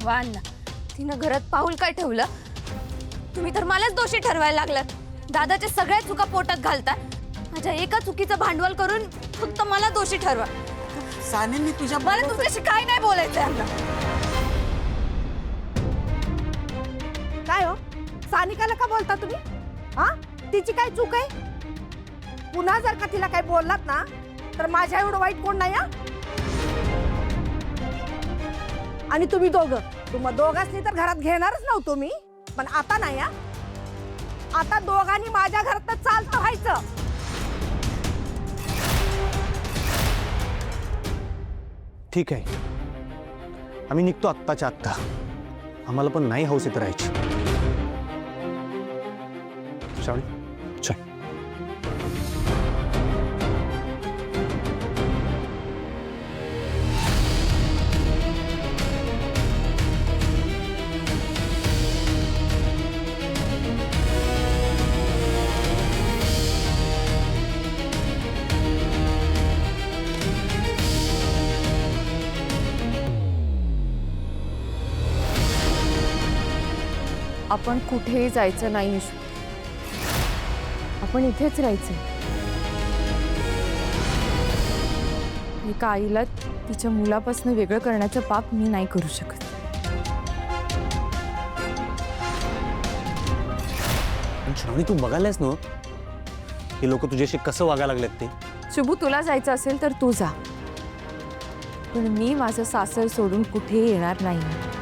वा अण्णा, तिनं घरात पाऊल काय ठेवलं? तुम्ही तर मलाच दोषी ठरवायला लागलात. दादाच्या सगळ्या चुका पोटात घालता. माझ्या एका चुकीचं भांडवल करून फक्त मला दोषी ठरवा. सानेंनी तुझ्या मला तुझ्याशी काय नाही बोलायचंय अण्णा. काय हो, सानिकाला का बोलता तुम्ही? हा, तिची काय चूक आहे? पुन्हा जर का तिला काय बोललात ना तर माझ्या एवढं वाईट कोण नाही. आणि तुम्ही दोघांनी तर घरात घेणारच नव्हतो मी, पण आता नाही. आता दोघांनी माझ्या घरात चालतं व्हायचं. ठीक आहे, आम्ही निघतो आत्ताच्या आत्ता. आम्हाला पण नाही हौस इथं राहायची. श्रावणी चल. आपण कुठेही जायचं नाही ईशू. आपण इथेच राहायचं. एका आईला तिच्या मुलापासून वेगळं करण्याचं पाप मी नाही करू शकत. पण श्रावणी, तू बघायलास ना हे लोक तुझ्याशी कसं वागायला लागलेत ते. शुभू, तुला जायचं असेल तर तू जा, पण मी माझं सासर सोडून कुठेही येणार नाही.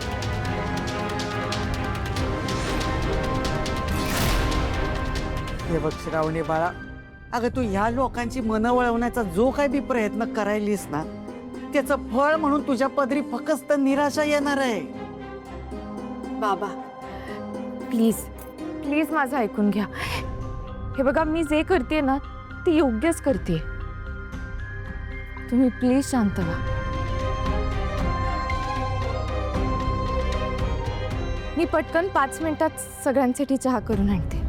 हे बघ श्रावणी बाळा, अगं तू ह्या लोकांची मनं वळवण्याचा जो काही बी प्रयत्न करायलीस ना, त्याचं फळ म्हणून तुझ्या पदरी फक्त निराशा येणार आहे. बाबा प्लीज प्लीज माझं ऐकून घ्या. हे बघा, मी जे करते ना ते योग्यच करते. तुम्ही प्लीज शांत व्हा. मी पटकन 5 मिनिटात सगळ्यांसाठी चहा करून आणते.